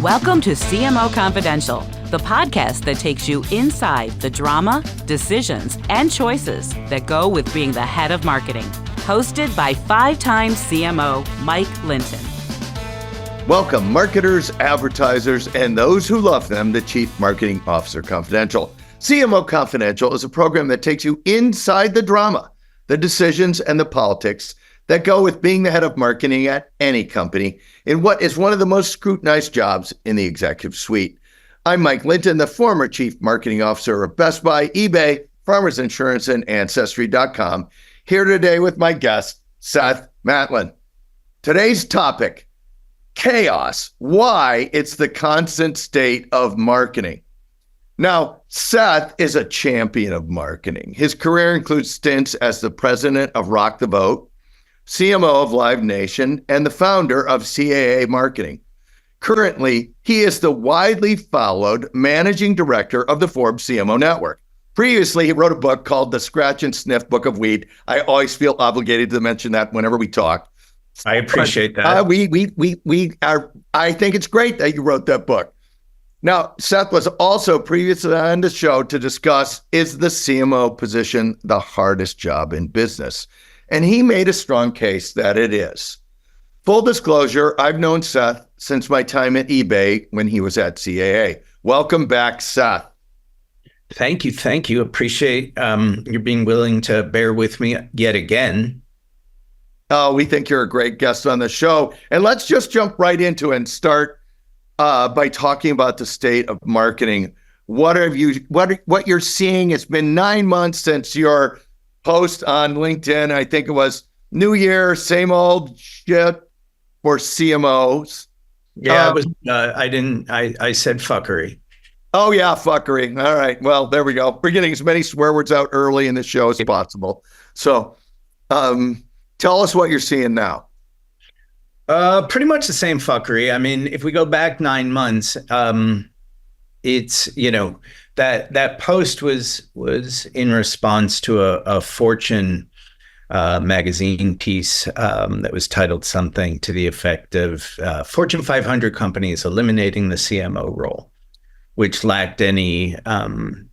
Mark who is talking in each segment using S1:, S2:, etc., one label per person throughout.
S1: Welcome to CMO Confidential, the podcast that takes you inside the drama, decisions, and choices that go with being the head of marketing. Hosted by five-time CMO Mike Linton.
S2: Welcome, marketers, advertisers, and those who love them, to Chief Marketing Officer Confidential. CMO Confidential is a program that takes you inside the drama, the decisions, and the politics that go with being the head of marketing at any company in what is one of the most scrutinized jobs in the executive suite. I'm Mike Linton, the former Chief Marketing Officer of Best Buy, eBay, Farmers Insurance, and Ancestry.com, here today with my guest, Seth Matlins. Today's topic, chaos, why it's the constant state of marketing. Now, Seth is a champion of marketing. His career includes stints as the president of Rock the Vote, CMO of Live Nation, and the founder of CAA Marketing. Currently, he is the widely followed managing director of the Forbes CMO Network. Previously, he wrote a book called The Scratch and Sniff Book of Weed. I always feel obligated to mention that whenever we talk.
S3: I appreciate that.
S2: I think it's great that you wrote that book. Now, Seth was also previously on the show to discuss, is the CMO position the hardest job in business? And he made a strong case that it is. Full disclosure, I've known Seth since my time at eBay when he was at CAA. Welcome back, Seth.
S3: Thank you. Appreciate you being willing to bear with me yet again.
S2: Oh, we think you're a great guest on the show. And let's just jump right into it and start by talking about the state of marketing. What you're seeing? It's been 9 months since your post on LinkedIn. I think it was New Year, same old shit for CMOs.
S3: Yeah, it was. I said fuckery.
S2: Oh yeah, fuckery. All right. Well, there we go. We're getting as many swear words out early in the show as possible. So, tell us what you're seeing now.
S3: Pretty much the same fuckery. I mean, if we go back 9 months, it's, that post was in response to a Fortune magazine piece that was titled something to the effect of Fortune 500 companies eliminating the CMO role, which lacked any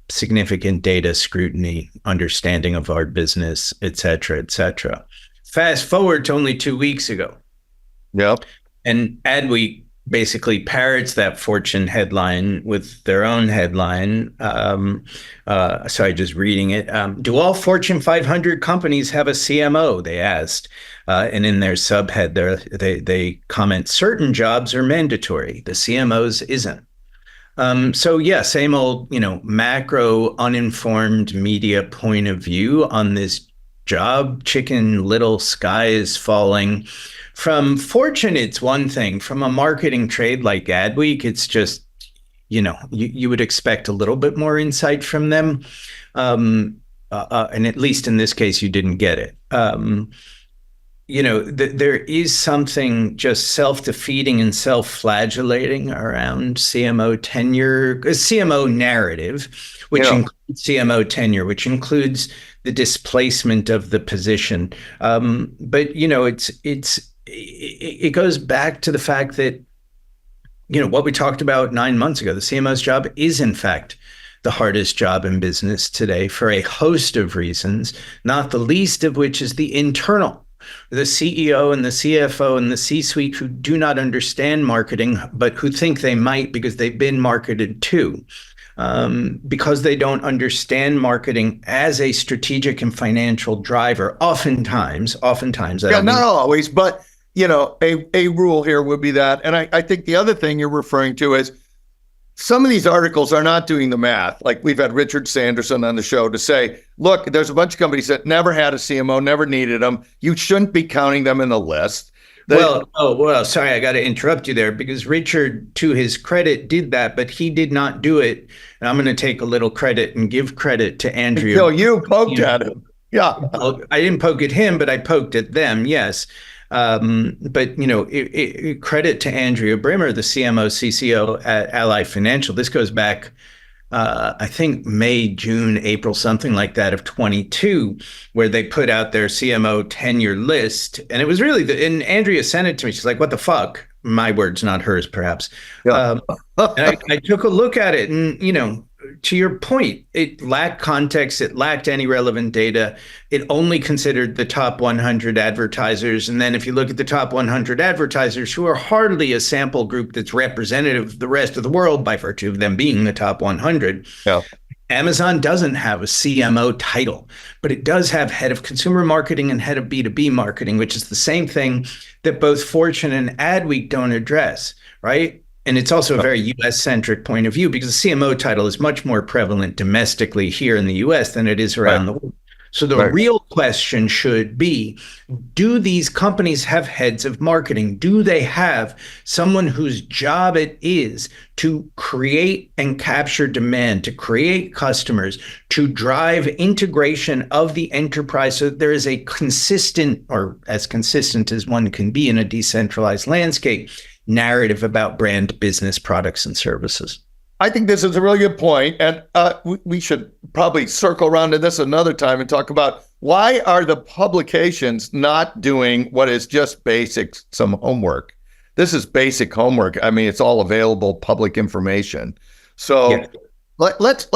S3: significant data scrutiny, understanding of our business, et cetera, et cetera. Fast forward to only 2 weeks ago.
S2: Yep.
S3: And Adweek basically parrots that Fortune headline with their own headline. Sorry, just reading it. Do all Fortune 500 companies have a CMO? They asked. And in their subhead, they comment, certain jobs are mandatory. The CMO's isn't. So yeah, same old, macro uninformed media point of view on this job. Chicken Little, sky is falling. From Fortune, it's one thing. From a marketing trade like Adweek, it's just, you would expect a little bit more insight from them. And at least in this case, you didn't get it. There is something just self-defeating and self-flagellating around CMO tenure, CMO narrative, which includes CMO tenure, which includes the displacement of the position. But it goes back to the fact that, what we talked about 9 months ago, the CMO's job is in fact the hardest job in business today for a host of reasons, not the least of which is the internal. The CEO and the CFO and the C-suite who do not understand marketing, but who think they might because they've been marketed to. Because they don't understand marketing as a strategic and financial driver, oftentimes.
S2: Yeah, not always, but a rule here would be that. And I think the other thing you're referring to is some of these articles are not doing the math. Like we've had Richard Sanderson on the show to say, look, there's a bunch of companies that never had a CMO, never needed them. You shouldn't be counting them in the list.
S3: Sorry, I got to interrupt you there because Richard, to his credit, did that, but he did not do it. And I'm going to take a little credit and give credit to Andrea.
S2: So you poked at him. Yeah.
S3: I didn't poke at him, but I poked at them. Yes. But credit to Andrea Brimmer, the CMO, CCO at Ally Financial. This goes back I think May, June, April, something like that of 22, where they put out their CMO tenure list. And it was really, and Andrea sent it to me. She's like, what the fuck? my words, not hers, perhaps.
S2: Yeah.
S3: And I took a look at it, and to your point, it lacked context. It lacked any relevant data. It only considered the top 100 advertisers. And then if you look at the top 100 advertisers, who are hardly a sample group that's representative of the rest of the world by virtue of them being the top 100,
S2: Yeah.
S3: Amazon doesn't have a CMO title, but it does have head of consumer marketing and head of B2B marketing, which is the same thing that both Fortune and Adweek don't address, right? And it's also a very US-centric point of view because the CMO title is much more prevalent domestically here in the US than it is around the world. So the real question should be, do these companies have heads of marketing? Do they have someone whose job it is to create and capture demand, to create customers, to drive integration of the enterprise so that there is a consistent, or as consistent as one can be in a decentralized landscape, narrative about brand, business, products, and services?
S2: I think this is a really good point, and we should probably circle around to this another time and talk about why are the publications not doing what is just basic, some homework. This is basic homework. I mean, it's all available public information. So let's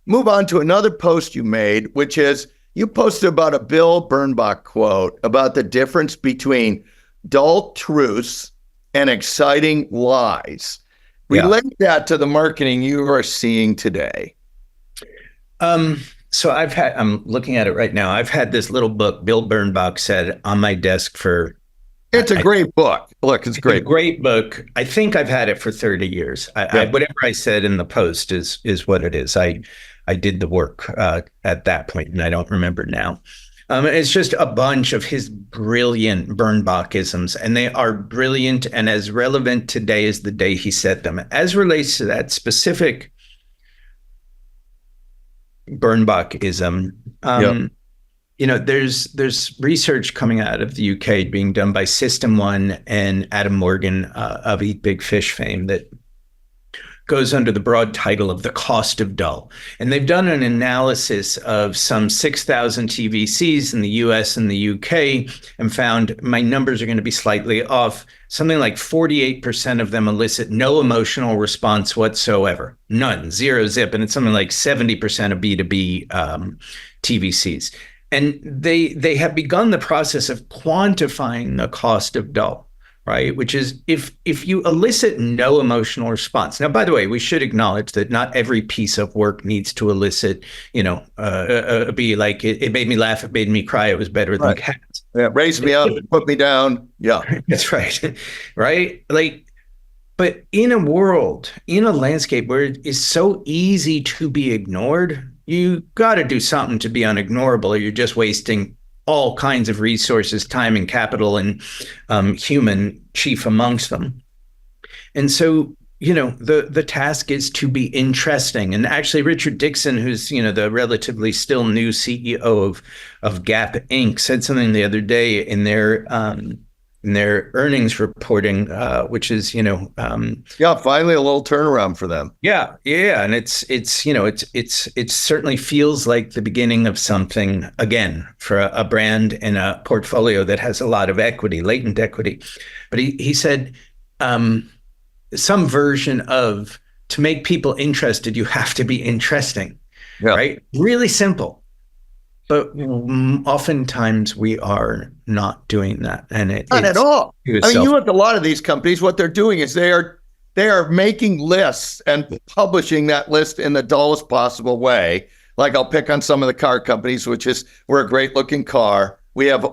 S2: move on to another post you made, which is you posted about a Bill Bernbach quote about the difference between dull truths and exciting lies. Relate that to the marketing you are seeing today.
S3: So I'm looking at it right now. I've had this little book, Bill Bernbach said, on my desk for.
S2: It's a great book. Look, it's great.
S3: A great book. I think I've had it for 30 years. Whatever I said in the post is what it is. I did the work at that point, and I don't remember now. It's just a bunch of his brilliant Bernbachisms, and they are brilliant and as relevant today as the day he said them. As relates to that specific Bernbachism, there's research coming out of the UK being done by System One and Adam Morgan of Eat Big Fish fame that goes under the broad title of the cost of dull. And they've done an analysis of some 6,000 TVCs in the US and the UK and found, my numbers are going to be slightly off, something like 48% of them elicit no emotional response whatsoever. None, zero zip. And it's something like 70% of B2B TVCs. And they have begun the process of quantifying the cost of dull. Right, which is if you elicit no emotional response. Now, by the way, we should acknowledge that not every piece of work needs to elicit, be like it made me laugh, it made me cry, it was better than cats.
S2: Yeah, raise me up, put me down. Yeah,
S3: that's right, right. Like, but in a world, in a landscape where it is so easy to be ignored, you got to do something to be unignorable, or you're just wasting all kinds of resources, time and capital, and human chief amongst them. And so, the task is to be interesting. And actually, Richard Dixon, who's, the relatively still new CEO of Gap Inc., said something the other day in their earnings reporting, which is, finally
S2: a little turnaround for them.
S3: Yeah. And it certainly feels like the beginning of something again for a brand and a portfolio that has a lot of equity, latent equity. But he said some version of, to make people interested, you have to be interesting, right? Really simple. But oftentimes we are not doing that, and not
S2: at all. I mean, you look at a lot of these companies. What they're doing is they are making lists and publishing that list in the dullest possible way. Like, I'll pick on some of the car companies, which is, we're a great looking car. We have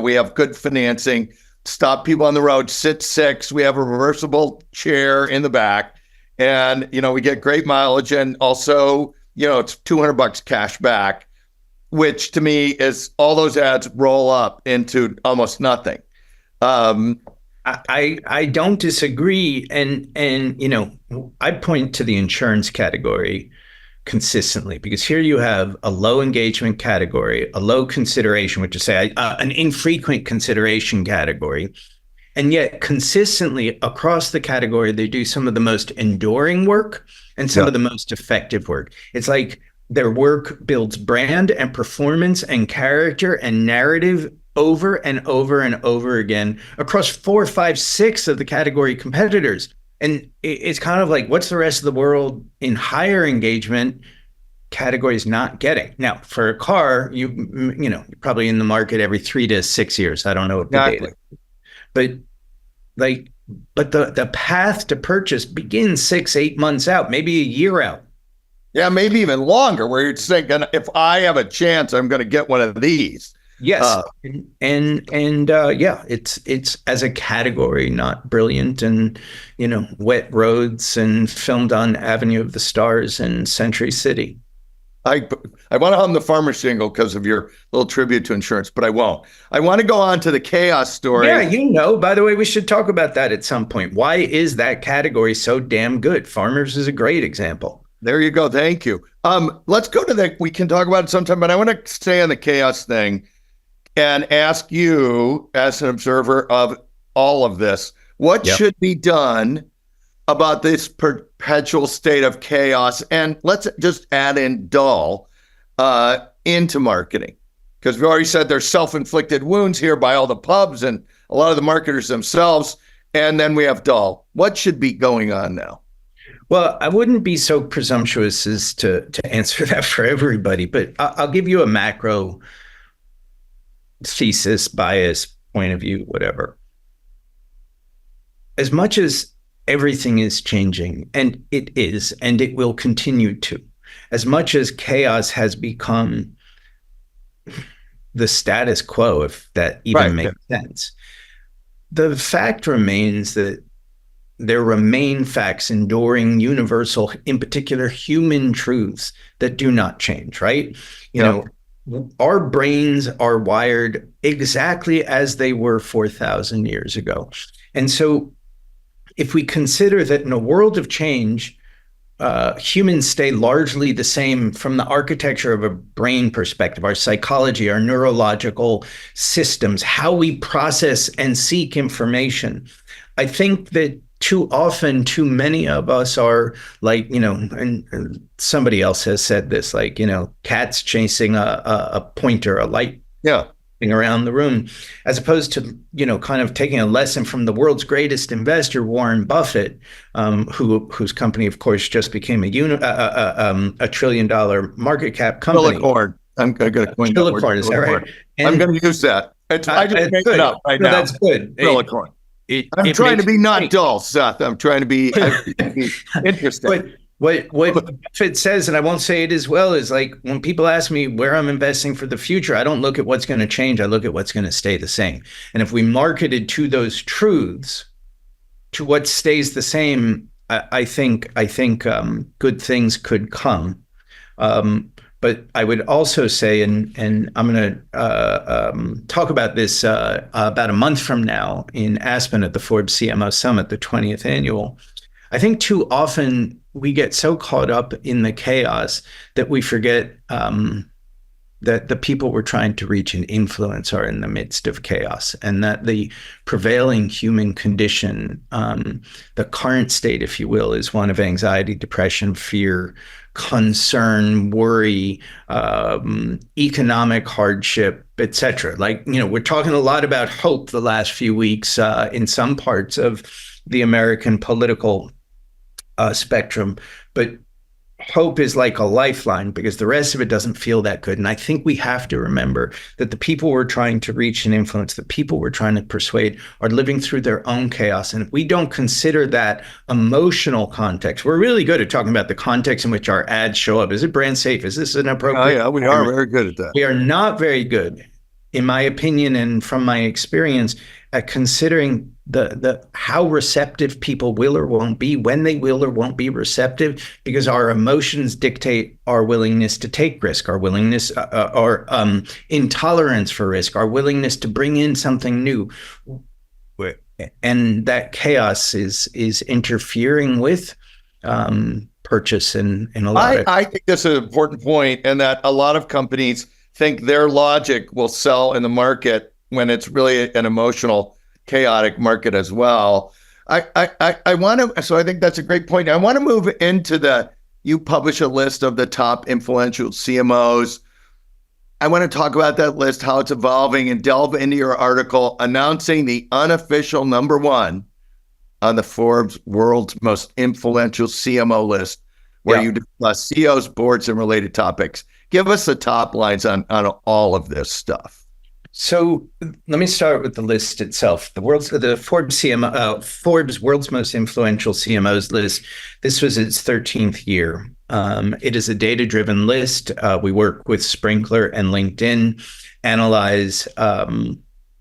S2: we have good financing. Stop people on the road. Sit six. We have a reversible chair in the back, and we get great mileage, and also it's $200 cash back. Which to me is, all those ads roll up into almost nothing.
S3: I don't disagree, and I point to the insurance category consistently, because here you have a low engagement category, a low consideration, which is an infrequent consideration category, and yet consistently across the category they do some of the most enduring work and some of the most effective work. It's like their work builds brand and performance and character and narrative over and over and over again across 4, 5, 6 of the category competitors. And it's kind of like, what's the rest of the world in higher engagement categories not getting? Now, for a car, you're probably in the market every 3 to 6 years. I don't know what the data, but the path to purchase begins 6, 8 months out, maybe a year out.
S2: Yeah, maybe even longer, where you're thinking, if I have a chance, I'm going to get one of these.
S3: Yes. It's as a category, not brilliant, and, wet roads and filmed on Avenue of the Stars and Century City.
S2: I want to hum the farmer shingle because of your little tribute to insurance, but I won't. I want to go on to the chaos story.
S3: Yeah, by the way, we should talk about that at some point. Why is that category so damn good? Farmers is a great example.
S2: There you go. Thank you. Let's go to we can talk about it sometime, but I want to stay on the chaos thing and ask you, as an observer of all of this, what should be done about this perpetual state of chaos? And let's just add in dull into marketing, because we already said there's self-inflicted wounds here by all the pubs and a lot of the marketers themselves. And then we have dull. What should be going on now?
S3: Well, I wouldn't be so presumptuous as to answer that for everybody, but I'll give you a macro thesis, bias, point of view, whatever. As much as everything is changing, and it is, and it will continue to, as much as chaos has become the status quo, if that even makes sense, the fact remains that there remain facts, enduring, universal, in particular, human truths that do not change, right? Our brains are wired exactly as they were 4,000 years ago. And so if we consider that in a world of change, humans stay largely the same from the architecture of a brain perspective, our psychology, our neurological systems, how we process and seek information, I think that too often, too many of us are like, and somebody else has said this, like, cats chasing a pointer, a light around the room, as opposed to, kind of taking a lesson from the world's greatest investor, Warren Buffett, whose company, of course, just became a $1 trillion market cap company.
S2: Trillicorn. I'm going to coin that word.
S3: Is that right?
S2: I'm going to use that. I just make it up right now.
S3: That's good.
S2: Trillicorn. I'm trying to be not dull, Seth. I'm trying to be interesting.
S3: What Buffett says, and I won't say it as well, is like, when people ask me where I'm investing for the future, I don't look at what's going to change. I look at what's going to stay the same. And if we marketed to those truths, to what stays the same, I think good things could come. But I would also say, and I'm going to talk about this about a month from now in Aspen at the Forbes CMO Summit, the 20th annual. I think too often we get so caught up in the chaos that we forget that the people we're trying to reach and influence are in the midst of chaos, and that the prevailing human condition, the current state, if you will, is one of anxiety, depression, fear, concern, worry, economic hardship, etc. Like, we're talking a lot about hope the last few weeks in some parts of the American political spectrum, but hope is like a lifeline, because the rest of it doesn't feel that good. And I think we have to remember that the people we're trying to reach and influence, the people we're trying to persuade, are living through their own chaos. And if we don't consider that emotional context, we're really good at talking about the context in which our ads show up. Is it brand safe? Is this an appropriate?
S2: Oh, yeah, we are very good at that.
S3: We are not very good, in my opinion, and from my experience, at considering the how receptive people will or won't be, when they will or won't be receptive, because our emotions dictate our willingness to take risk, our willingness, our intolerance for risk, our willingness to bring in something new. And that chaos is interfering with purchase in a lot of...
S2: I think that's an important point, and that a lot of companies think their logic will sell in the market when it's really an emotional, chaotic market as well. I want to, so I think that's a great point. I want to move into you publish a list of the top influential CMOs. I want to talk about that list, how it's evolving, and delve into your article announcing the unofficial number one on the Forbes World's Most Influential CMO list, where you discuss CEOs, boards, and related topics. Give us the top lines on all of this stuff.
S3: So let me start with the list itself. The Forbes World's Most Influential CMOs list. This was its 13th year. It is a data-driven list. We work with Sprinkler and LinkedIn, analyze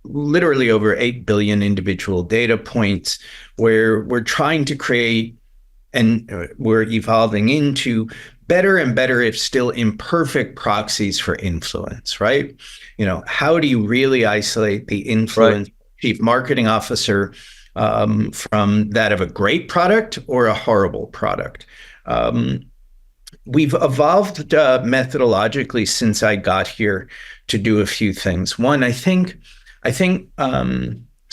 S3: literally over 8 billion individual data points, where we're trying to create, and we're evolving into, better and better, if still imperfect, proxies for influence, right? How do you really isolate the influence chief marketing officer from that of a great product or a horrible product? We've evolved methodologically since I got here to do a few things. One, I think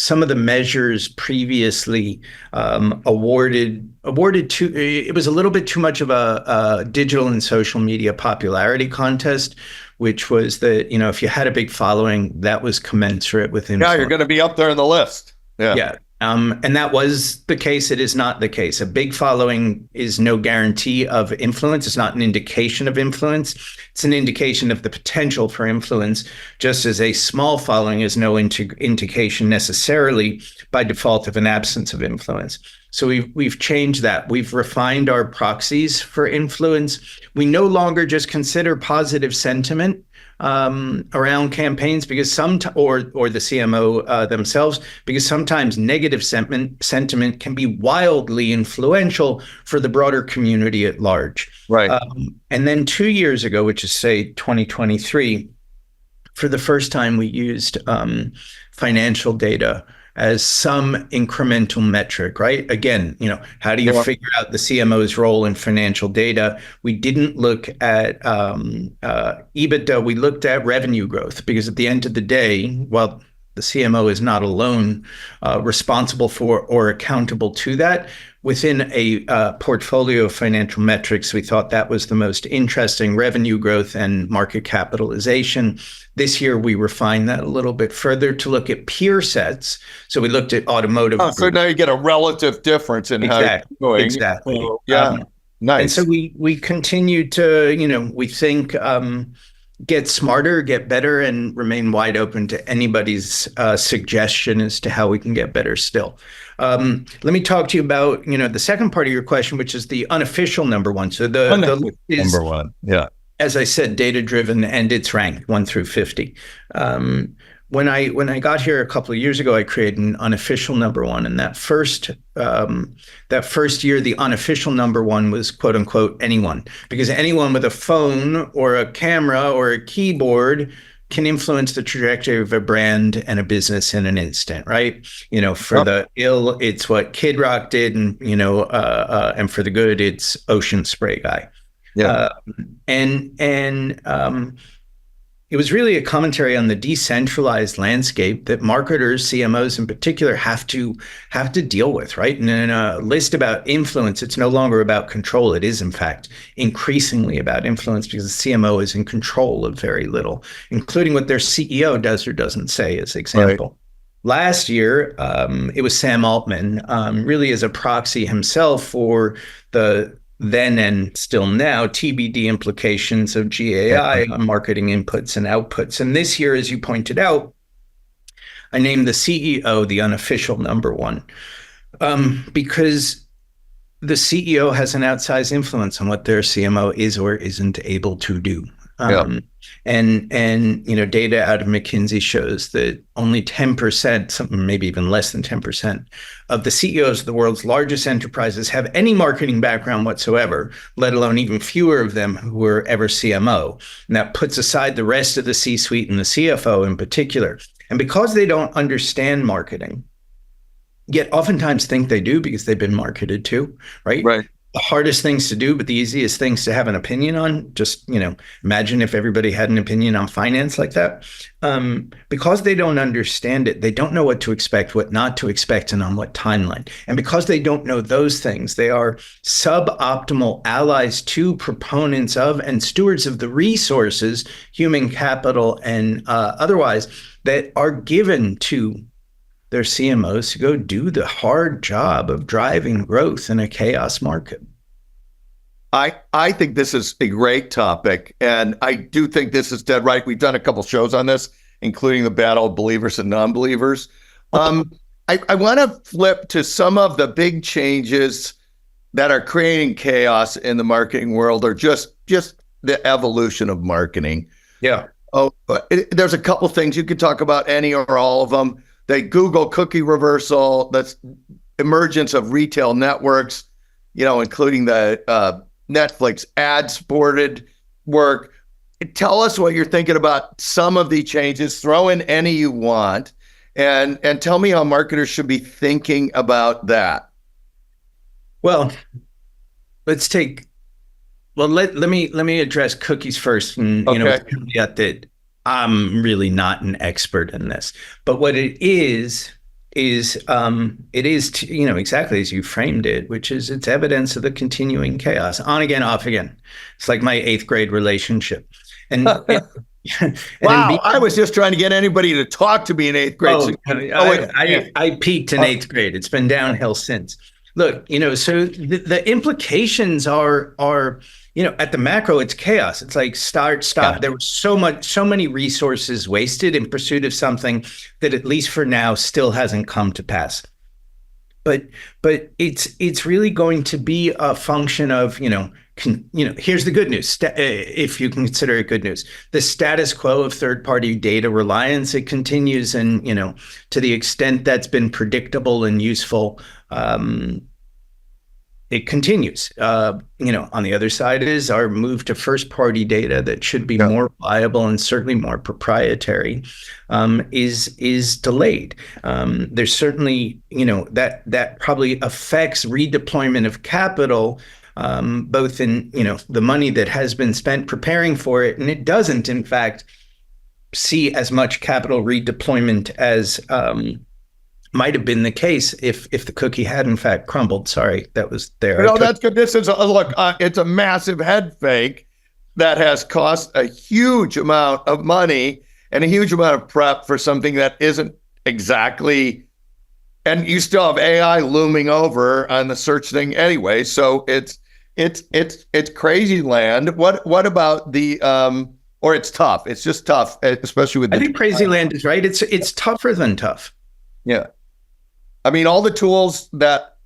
S3: some of the measures previously awarded to, it was a little bit too much of a digital and social media popularity contest, which was that, if you had a big following, that was commensurate with influence.
S2: Yeah, you're going to be up there in the list.
S3: Yeah. And that was the case. It is not the case. A big following is no guarantee of influence. It's not an indication of influence. It's an indication of the potential for influence, just as a small following is no indication necessarily by default of an absence of influence. So we've changed that. We've refined our proxies for influence. We no longer just consider positive sentiment around campaigns, because or the CMO themselves, because sometimes negative sentiment can be wildly influential for the broader community at large.
S2: Right.
S3: And then 2 years ago, which is say 2023, for the first time we used financial data as some incremental metric, right? Again, how do you figure out the CMO's role in financial data? We didn't look at EBITDA, we looked at revenue growth, because at the end of the day, while the CMO is not alone responsible for or accountable to that, within a portfolio of financial metrics, we thought that was the most interesting: revenue growth and market capitalization. This year, we refined that a little bit further to look at peer sets. So we looked at automotive.
S2: So now you get a relative difference in how you're doing.
S3: Exactly.
S2: So, nice.
S3: And so we continue to, we think, get smarter, get better, and remain wide open to anybody's suggestion as to how we can get better still. Let me talk to you about, the second part of your question, which is the unofficial number one. So the list is,
S2: number one. Yeah.
S3: As I said, data-driven, and it's ranked 1 through 50. When I got here a couple of years ago, I created an unofficial number one, and that first year, the unofficial number one was "quote unquote" anyone, because anyone with a phone or a camera or a keyboard can influence the trajectory of a brand and a business in an instant, right? For the ill, it's what Kid Rock did, and and for the good, it's Ocean Spray Guy.
S2: Yeah.
S3: It was really a commentary on the decentralized landscape that marketers, CMOs in particular, have to deal with, right? And in a list about influence, it's no longer about control. It is, in fact, increasingly about influence, because the CMO is in control of very little, including what their CEO does or doesn't say, as example. Right. Last year, it was Sam Altman, really as a proxy himself for the then and still now TBD implications of GAI on marketing inputs and outputs. And this year, as you pointed out, I named the CEO the unofficial number one, because the CEO has an outsized influence on what their CMO is or isn't able to do. And data out of McKinsey shows that only 10%, something maybe even less than 10%, of the CEOs of the world's largest enterprises have any marketing background whatsoever, let alone even fewer of them who were ever CMO. And that puts aside the rest of the C-suite and the CFO in particular. And because they don't understand marketing, yet oftentimes think they do because they've been marketed to, right?
S2: Right.
S3: the hardest things to do, but the easiest things to have an opinion on. Just, imagine if everybody had an opinion on finance like that. Because they don't understand it, they don't know what to expect, what not to expect, and on what timeline. And because they don't know those things, they are suboptimal allies to proponents of and stewards of the resources, human capital and otherwise, that are given to their CMOs to go do the hard job of driving growth in a chaos market.
S2: I think this is a great topic, and I do think this is dead right. We've done a couple shows on this, including the battle of believers and non-believers. I want to flip to some of the big changes that are creating chaos in the marketing world, or just the evolution of marketing.
S3: Yeah.
S2: There's a couple things you could talk about, any or all of them. The Google cookie reversal, that's emergence of retail networks, including the Netflix ad-supported work. Tell us what you're thinking about some of the changes. Throw in any you want, and tell me how marketers should be thinking about that.
S3: Well, let me address cookies first, and
S2: Okay.
S3: caveat that I'm really not an expert in this, but what it is exactly as you framed it, which is it's evidence of the continuing chaos, on again, off again. It's like my 8th grade relationship. And
S2: wow, I was just trying to get anybody to talk to me in 8th grade.
S3: I peaked in 8th grade. It's been downhill since. Look, so the implications are at the macro, it's chaos. It's like start, stop. Yeah. There was so many resources wasted in pursuit of something that, at least for now, still hasn't come to pass. But it's really going to be a function of, here's the good news. If you can consider it good news, the status quo of third-party data reliance, it continues, and to the extent that's been predictable and useful, it continues. On the other side is our move to first-party data that should be more reliable and certainly more proprietary is delayed. There's certainly, that probably affects redeployment of capital, both in, the money that has been spent preparing for it, and it doesn't, in fact, see as much capital redeployment as might have been the case if the cookie had in fact crumbled. Sorry, that was there.
S2: That's good. This is it's a massive head fake that has cost a huge amount of money and a huge amount of prep for something that isn't exactly. And you still have AI looming over on the search thing anyway. So it's crazy land. What about the or it's tough? It's just tough, especially with.
S3: I think crazy land is right. It's tougher than tough.
S2: Yeah. I mean, all the tools that,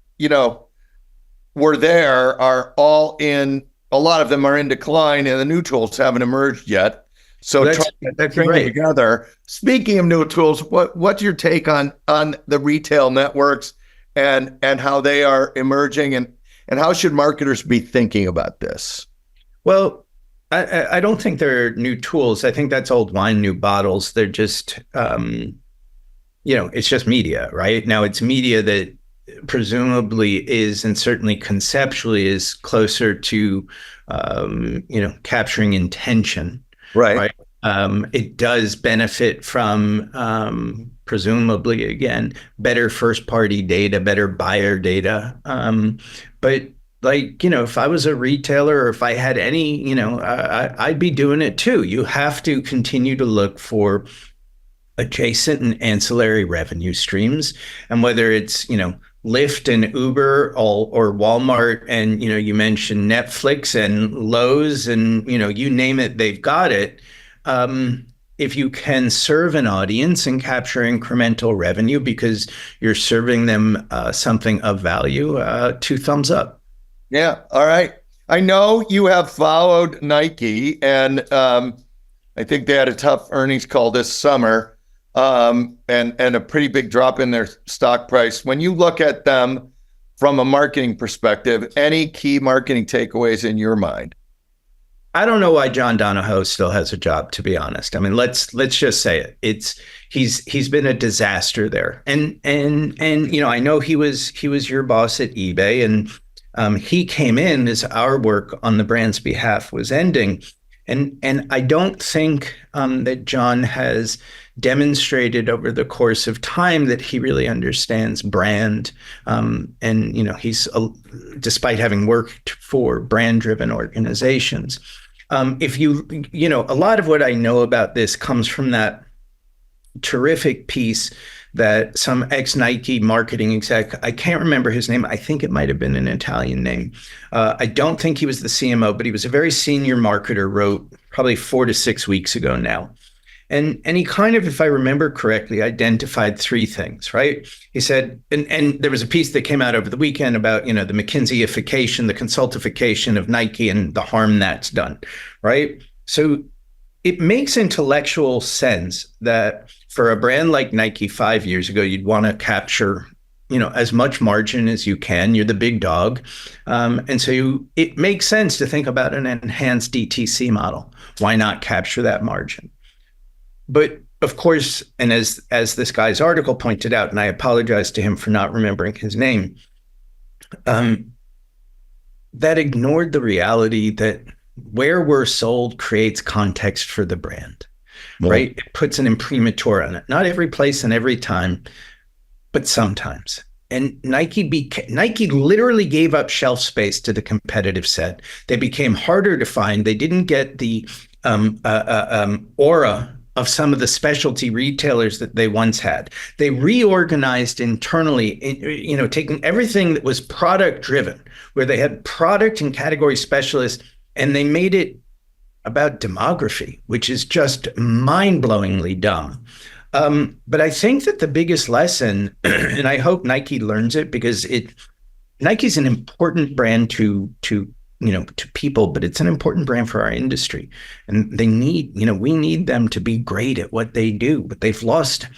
S2: were there are all in, a lot of them are in decline, and the new tools haven't emerged yet. So
S3: that's
S2: bring them together. Speaking of new tools, what's your take on the retail networks and how they are emerging, and how should marketers be thinking about this?
S3: Well, I don't think they're new tools. I think that's old wine, new bottles. They're just it's just media, right? Now it's media that presumably is, and certainly conceptually is, closer to, capturing intention.
S2: Right.
S3: It does benefit from, presumably, again, better first-party data, better buyer data. But if I was a retailer, or if I had any, I'd be doing it too. You have to continue to look for adjacent and ancillary revenue streams, and whether it's Lyft and Uber or Walmart, and you mentioned Netflix and Lowe's, and you name it, they've got it. If you can serve an audience and capture incremental revenue because you're serving them something of value, 2 thumbs up.
S2: Yeah. All right. I know you have followed Nike, and I think they had a tough earnings call this summer. And a pretty big drop in their stock price. When you look at them from a marketing perspective, any key marketing takeaways in your mind?
S3: I don't know why John Donahoe still has a job, to be honest. I mean, let's just say it. He's been a disaster there. And I know he was your boss at eBay, and He came in as our work on the brand's behalf was ending. And I don't think that John has demonstrated over the course of time that he really understands brand. And, he's, despite having worked for brand-driven organizations, a lot of what I know about this comes from that terrific piece that some ex-Nike marketing exec, I can't remember his name. I think it might have been an Italian name. I don't think he was the CMO, but he was a very senior marketer, wrote probably 4 to 6 weeks ago now. And he kind of, if I remember correctly, identified 3 things, right? He said, and there was a piece that came out over the weekend about, the McKinsey-ification, the consultification of Nike and the harm that's done, right? So it makes intellectual sense that for a brand like Nike 5 years ago, you'd want to capture, as much margin as you can. You're the big dog. And so it makes sense to think about an enhanced DTC model. Why not capture that margin? But of course, and as this guy's article pointed out, and I apologize to him for not remembering his name, that ignored the reality that where we're sold creates context for the brand, right? It puts an imprimatur on it. Not every place and every time, but sometimes. And Nike literally gave up shelf space to the competitive set. They became harder to find. They didn't get the aura of some of the specialty retailers that they once had. They reorganized internally, taking everything that was product driven, where they had product and category specialists, and they made it about demography, which is just mind-blowingly dumb. But I think that the biggest lesson, and I hope Nike learns it, because Nike's an important brand to people, but it's an important brand for our industry. And we need them to be great at what they do, but they've lost,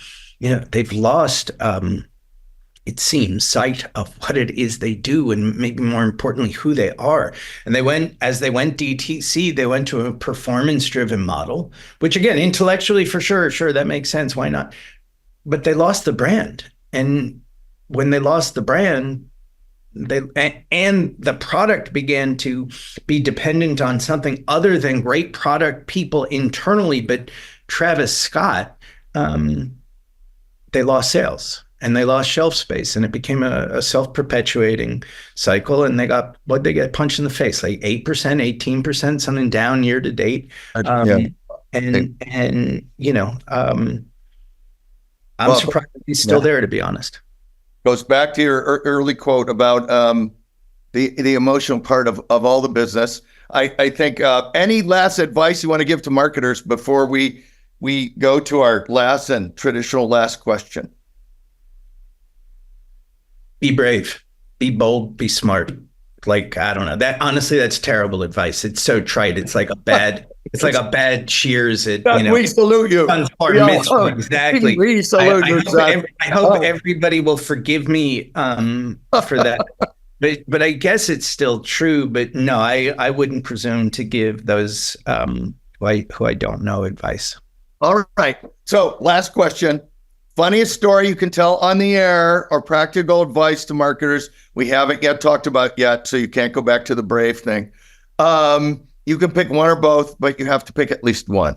S3: it seems, sight of what it is they do, and maybe more importantly, who they are. And as they went DTC, they went to a performance-driven model, which again, intellectually for sure, that makes sense. Why not? But they lost the brand. And when they lost the brand, and the product began to be dependent on something other than great product people internally, but Travis Scott, they lost sales. And they lost shelf space, and it became a self-perpetuating cycle. And they get punched in the face, like 8%, 18%, something down year to date. I'm surprised he's still there, to be honest.
S2: Goes back to your early quote about the emotional part of all the business. I think any last advice you want to give to marketers before we go to our last and traditional last question?
S3: Be brave, be bold, be smart. Like, I don't know, that's terrible advice. It's so trite. It's like a bad Cheers at,
S2: we salute you.
S3: Exactly.
S2: We salute you.
S3: I hope everybody will forgive me for that. But I guess it's still true. But no, I wouldn't presume to give those who I don't know advice.
S2: All right. So last question. Funniest story you can tell on the air, or practical advice to marketers we haven't yet talked about yet, so you can't go back to the brave thing. You can pick one or both, but you have to pick at least one.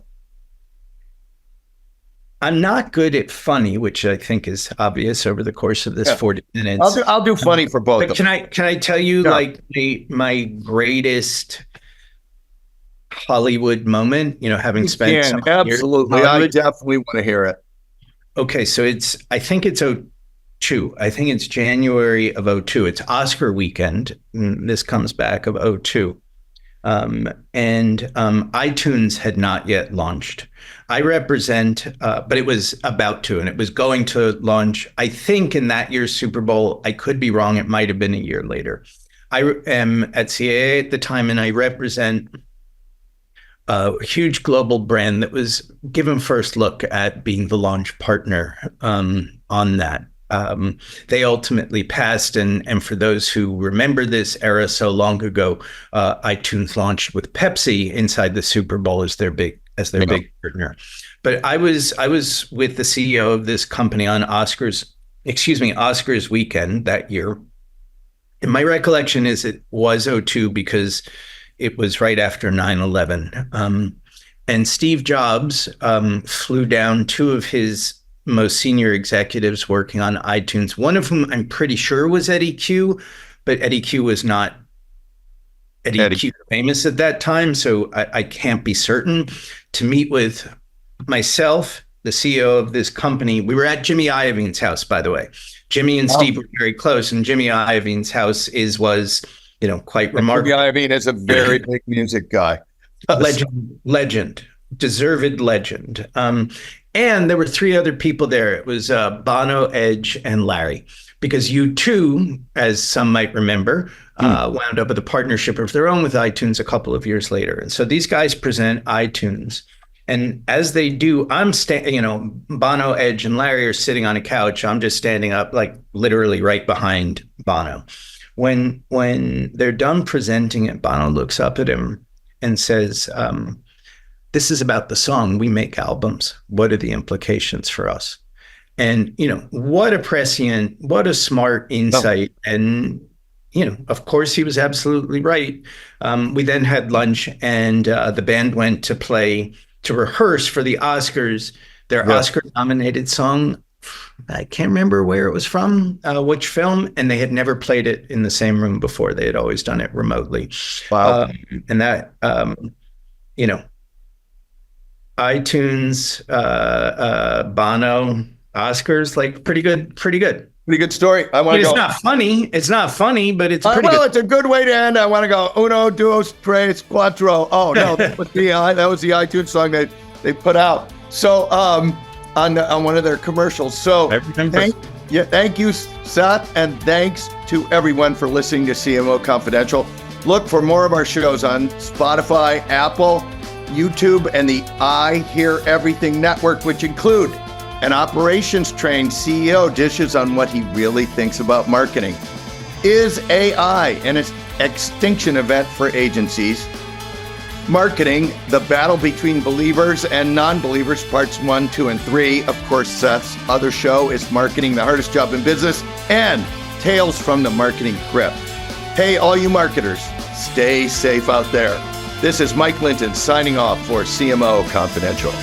S3: I'm not good at funny, which I think is obvious over the course of this 40 minutes.
S2: I'll do funny for both.
S3: But can I tell you my greatest Hollywood moment? Having spent some
S2: absolutely, I definitely want to hear it.
S3: Okay, so I think it's 2002. I think it's January of 2002. It's Oscar weekend. This comes back of 2002. And iTunes had not yet launched. I represent, but it was about to, and it was going to launch, I think, in that year's Super Bowl. I could be wrong. It might have been a year later. I am at CAA at the time, and I represent a huge global brand that was given first look at being the launch partner on that. They ultimately passed, and for those who remember this era so long ago, iTunes launched with Pepsi inside the Super Bowl as their big partner. But I was with the CEO of this company on Oscars weekend that year, my recollection is it was '02 because it was right after 9/11. And Steve Jobs flew down two of his most senior executives working on iTunes, one of whom I'm pretty sure was Eddie Q, but Eddie Q was not Eddie Q famous at that time, so I can't be certain, to meet with myself, the CEO of this company. We were at Jimmy Iovine's house, by the way. Jimmy and Steve were very close, and Jimmy Iovine's house was quite remarkable.
S2: Jimmy Iovine is a very big music guy.
S3: Legend, deserved legend. And there were three other people there. It was Bono, Edge, and Larry. Because U2, as some might remember, wound up with a partnership of their own with iTunes a couple of years later. And so these guys present iTunes. And as they do, Bono, Edge, and Larry are sitting on a couch. I'm just standing up, like literally right behind Bono. When they're done presenting it, Bono looks up at him and says, this is about the song. We make albums. What are the implications for us? And, what a prescient, what a smart insight. Oh. And, of course, he was absolutely right. We then had lunch, and the band went to rehearse for the Oscars, their Oscar-nominated song. I can't remember where it was from, which film, and they had never played it in the same room before. They had always done it remotely.
S2: Wow.
S3: And that, iTunes, Bono, Oscars, like pretty good. Pretty good story. I want to go. It's not funny, but it's pretty good.
S2: It's a good way to end. I want to go uno, dos, tres, cuatro. Oh no, that was the iTunes song that they put out. So on one of their commercials. So thank you, Seth, and thanks to everyone for listening to CMO Confidential. Look for more of our shows on Spotify, Apple, YouTube, and the I Hear Everything Network, which include an operations-trained CEO dishes on what he really thinks about marketing. Is AI an extinction event for agencies? Marketing, the battle between believers and non-believers, parts 1, 2, and 3. Of course, Seth's other show is Marketing, the Hardest Job in Business, and Tales from the Marketing Crypt. Hey, all you marketers, stay safe out there. This is Mike Linton signing off for CMO Confidential.